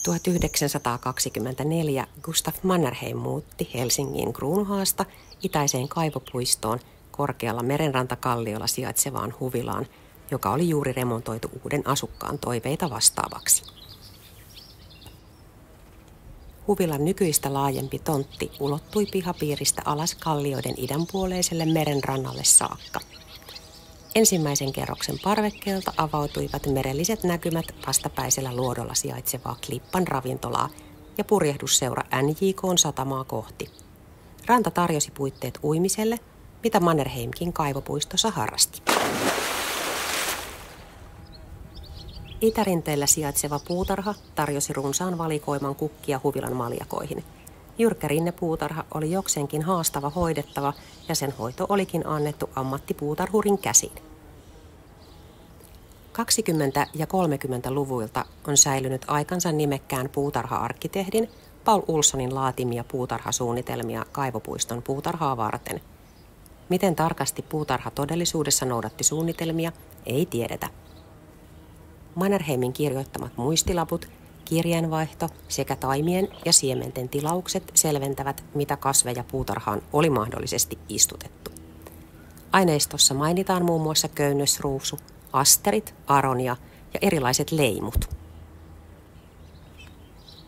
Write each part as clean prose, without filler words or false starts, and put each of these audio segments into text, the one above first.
1924 Gustav Mannerheim muutti Helsingin Kruunuhaasta itäiseen kaivopuistoon korkealla merenrantakalliolla sijaitsevaan huvilaan, joka oli juuri remontoitu uuden asukkaan toiveita vastaavaksi. Huvilan nykyistä laajempi tontti ulottui pihapiiristä alas kallioiden idänpuoleiselle merenrannalle saakka. Ensimmäisen kerroksen parvekkeelta avautuivat merelliset näkymät vastapäisellä luodolla sijaitsevaa Klippan ravintolaa ja purjehdusseura NJK:n satamaa kohti. Ranta tarjosi puitteet uimiselle, mitä Mannerheimkin kaivopuistossa harrasti. Itärinteellä sijaitseva puutarha tarjosi runsaan valikoiman kukkia huvilan maljakoihin. Jyrkkä rinnepuutarha oli jokseenkin haastava hoidettava ja sen hoito olikin annettu ammattipuutarhurin käsiin. 20- ja 30-luvuilta on säilynyt aikansa nimekkään puutarha-arkkitehdin Paul Ohlsonin laatimia puutarhasuunnitelmia kaivopuiston puutarhaa varten. Miten tarkasti puutarha todellisuudessa noudatti suunnitelmia, ei tiedetä. Mannerheimin kirjoittamat muistilaput, kirjeenvaihto sekä taimien ja siementen tilaukset selventävät, mitä kasveja puutarhaan oli mahdollisesti istutettu. Aineistossa mainitaan muun muassa köynnösruusu, asterit, aronia ja erilaiset leimut.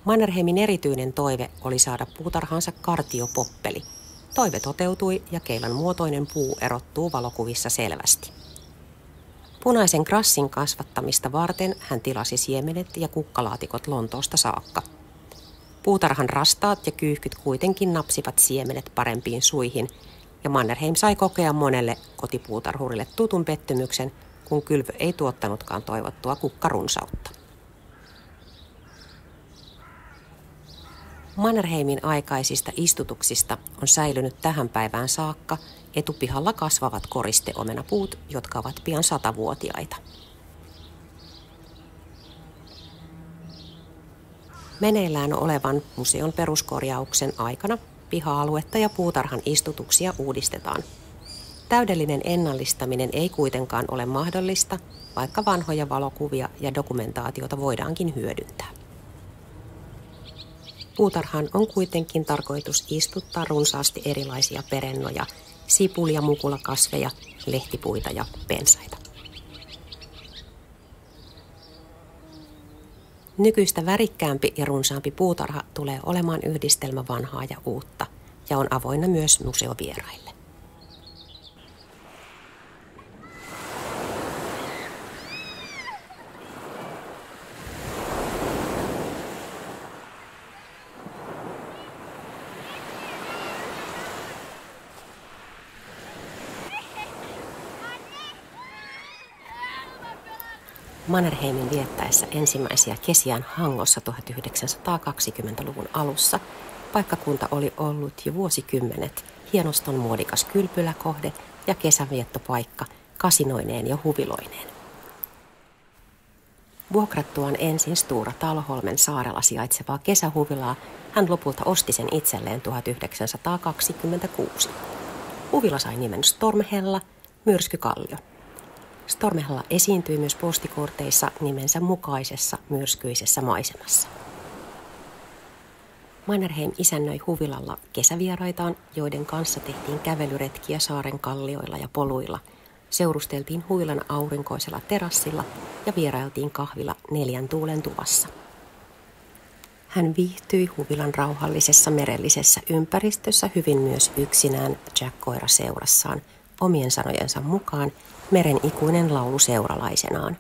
Mannerheimin erityinen toive oli saada puutarhaansa kartiopoppeli. Toive toteutui ja keilan muotoinen puu erottuu valokuvissa selvästi. Punaisen grassin kasvattamista varten hän tilasi siemenet ja kukkalaatikot Lontoosta saakka. Puutarhan rastaat ja kyyhkyt kuitenkin napsivat siemenet parempiin suihin, ja Mannerheim sai kokea monelle kotipuutarhurille tutun pettymyksen, kun kylvö ei tuottanutkaan toivottua kukkarunsautta. Mannerheimin aikaisista istutuksista on säilynyt tähän päivään saakka etupihalla kasvavat koristeomenapuut, jotka ovat pian 100-vuotiaita. Meneillään olevan museon peruskorjauksen aikana piha-aluetta ja puutarhan istutuksia uudistetaan. Täydellinen ennallistaminen ei kuitenkaan ole mahdollista, vaikka vanhoja valokuvia ja dokumentaatiota voidaankin hyödyntää. Puutarhaan on kuitenkin tarkoitus istuttaa runsaasti erilaisia perennoja, sipuli- ja mukulakasveja, lehtipuita ja pensaita. Nykyistä värikkäämpi ja runsaampi puutarha tulee olemaan yhdistelmä vanhaa ja uutta ja on avoinna myös museovieraille. Mannerheimin viettäessä ensimmäisiä kesiään Hangossa 1920-luvun alussa paikkakunta oli ollut jo vuosikymmenet hienoston muodikas kylpyläkohde ja kesäviettopaikka kasinoineen ja huviloineen. Vuokrattuaan ensin Stora Talholmen saarella sijaitsevaa kesähuvilaa, hän lopulta osti sen itselleen 1926. Huvila sai nimen Stormhella, myrskykallio. Stormhella esiintyi myös postikorteissa nimensä mukaisessa myrskyisessä maisemassa. Mannerheim isännöi huvilalla kesävieraitaan, joiden kanssa tehtiin kävelyretkiä saaren kallioilla ja poluilla, seurusteltiin huvilan aurinkoisella terassilla ja vierailtiin kahvilla 4 tuulen tuvassa. Hän viihtyi huvilan rauhallisessa merellisessä ympäristössä hyvin myös yksinään Jack-koira seurassaan, omien sanojensa mukaan meren ikuinen laulu seuralaisenaan.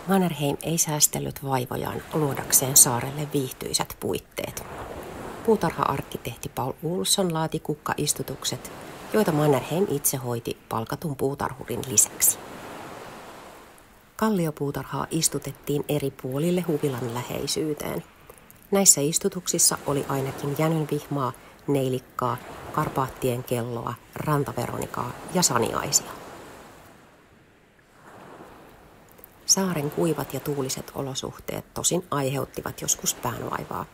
Mannerheim ei säästellyt vaivojaan luodakseen saarelle viihtyisät puitteet. Puutarha-arkkitehti Paul Ohlson laati kukkaistutukset, joita Mannerheim itse hoiti palkatun puutarhurin lisäksi. Kalliopuutarhaa istutettiin eri puolille huvilan läheisyyteen. Näissä istutuksissa oli ainakin jänynvihmaa, neilikkaa, Karpaattien kelloa, rantaveronikaa ja saniaisia. Saaren kuivat ja tuuliset olosuhteet tosin aiheuttivat joskus päänvaivaa.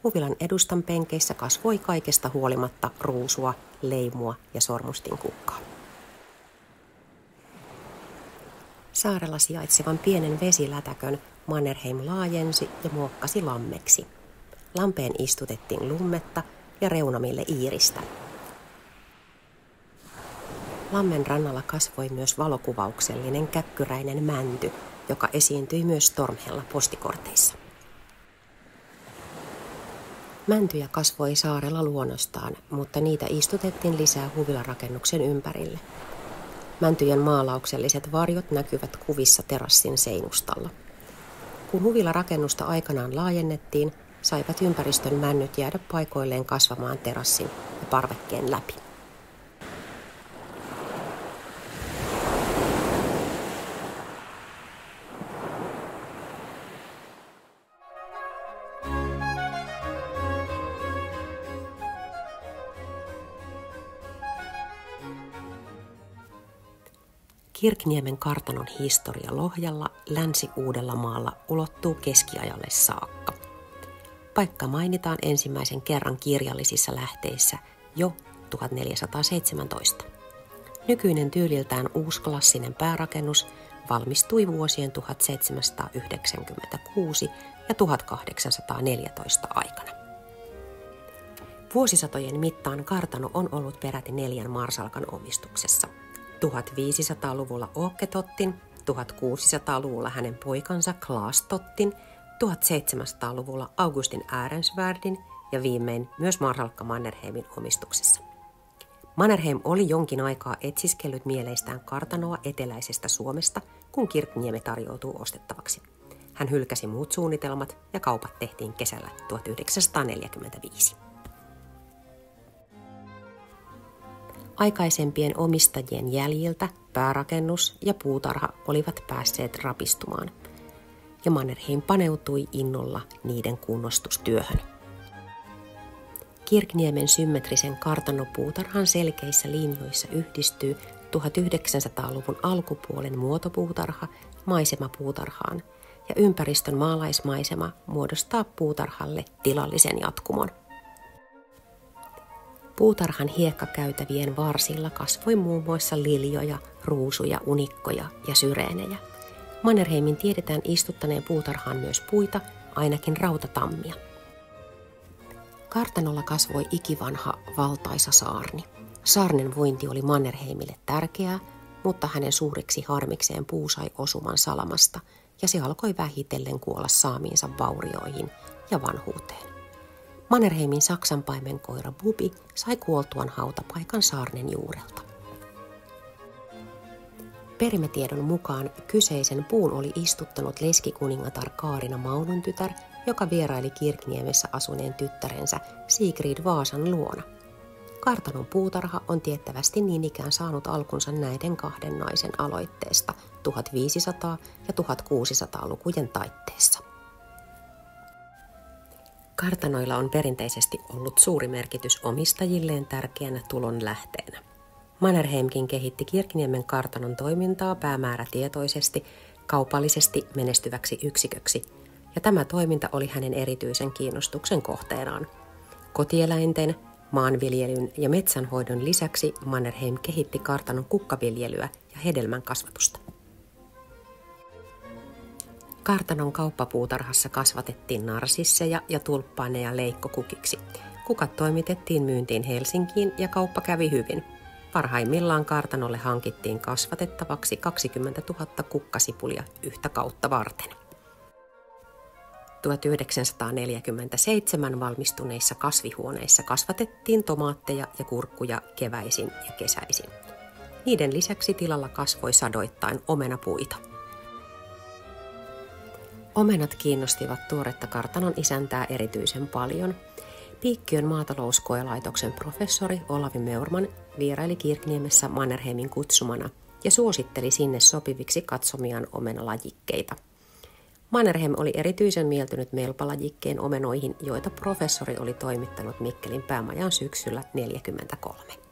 Huvilan edustan penkeissä kasvoi kaikesta huolimatta ruusua, leimua ja sormustinkukkaa. Saarella sijaitsevan pienen vesilätäkön Mannerheim laajensi ja muokkasi lammeksi. Lampeen istutettiin lummetta ja reunamille iiristä. Lammen rannalla kasvoi myös valokuvauksellinen käkkyräinen mänty, joka esiintyi myös Stormhella postikorteissa. Mäntyjä kasvoi saarella luonnostaan, mutta niitä istutettiin lisää huvilarakennuksen ympärille. Mäntyjen maalaukselliset varjot näkyvät kuvissa terassin seinustalla. Kun huvilarakennusta aikanaan laajennettiin, saivat ympäristön männyt jäädä paikoilleen kasvamaan terassin ja parvekkeen läpi. Kirkniemen kartanon historia Lohjalla, Länsi-Uudellamaalla ulottuu keskiajalle saakka. Paikka mainitaan ensimmäisen kerran kirjallisissa lähteissä jo 1417. Nykyinen tyyliltään uusklassinen päärakennus valmistui vuosien 1796 ja 1814 aikana. Vuosisatojen mittaan kartano on ollut peräti 4 marsalkan omistuksessa. 1500-luvulla Åke Tottin, 1600-luvulla hänen poikansa Claes Tottin, 1700-luvulla Augustin Ehrensvärdin ja viimein myös marsalkka Mannerheimin omistuksessa. Mannerheim oli jonkin aikaa etsiskellyt mieleistään kartanoa eteläisestä Suomesta, kun Kirkniemi tarjoutuu ostettavaksi. Hän hylkäsi muut suunnitelmat ja kaupat tehtiin kesällä 1945. Aikaisempien omistajien jäljiltä päärakennus ja puutarha olivat päässeet rapistumaan, ja Mannerheim paneutui innolla niiden kunnostustyöhön. Kirkniemen symmetrisen kartanopuutarhan selkeissä linjoissa yhdistyy 1900-luvun alkupuolen muotopuutarha maisemapuutarhaan, ja ympäristön maalaismaisema muodostaa puutarhalle tilallisen jatkumon. Puutarhan hiekkakäytävien varsilla kasvoi muun muassa liljoja, ruusuja, unikkoja ja syreenejä. Mannerheimin tiedetään istuttaneen puutarhaan myös puita, ainakin rautatammia. Kartanolla kasvoi ikivanha valtaisa saarni. Saarnen vointi oli Mannerheimille tärkeää, mutta hänen suureksi harmikseen puu sai osuman salamasta ja se alkoi vähitellen kuolla saamiinsa vaurioihin ja vanhuuteen. Mannerheimin saksanpaimenkoira Bubi sai kuoltuaan hautapaikan saarnen juurelta. Perimätiedon mukaan kyseisen puun oli istuttanut leskikuningatar Kaarina Maunun tytär, joka vieraili Kirkniemessä asuneen tyttärensä Sigrid Vaasan luona. Kartanon puutarha on tiettävästi niin ikään saanut alkunsa näiden 2 naisen aloitteesta 1500- ja 1600-lukujen taitteessa. Kartanoilla on perinteisesti ollut suuri merkitys omistajilleen tärkeänä tulon lähteenä. Mannerheimkin kehitti Kirkniemen kartanon toimintaa päämäärätietoisesti, kaupallisesti menestyväksi yksiköksi, ja tämä toiminta oli hänen erityisen kiinnostuksen kohteenaan. Kotieläinten, maanviljelyn ja metsänhoidon lisäksi Mannerheim kehitti kartanon kukkaviljelyä ja hedelmän kasvatusta. Kartanon kauppapuutarhassa kasvatettiin narsisseja ja tulppaaneja leikkokukiksi. Kukat toimitettiin myyntiin Helsinkiin ja kauppa kävi hyvin. Parhaimmillaan kartanolle hankittiin kasvatettavaksi 20 000 kukkasipulia yhtä kautta varten. 1947 valmistuneissa kasvihuoneissa kasvatettiin tomaatteja ja kurkkuja keväisin ja kesäisin. Niiden lisäksi tilalla kasvoi sadoittain omenapuita. Omenat kiinnostivat tuoretta kartanon isäntää erityisen paljon. Piikkiön maatalouskoelaitoksen professori Olavi Meurman vieraili Kirkniemessä Mannerheimin kutsumana ja suositteli sinne sopiviksi katsomiaan omenalajikkeita. Mannerheim oli erityisen mieltynyt melpalajikkeen omenoihin, joita professori oli toimittanut Mikkelin päämajan syksyllä 1943.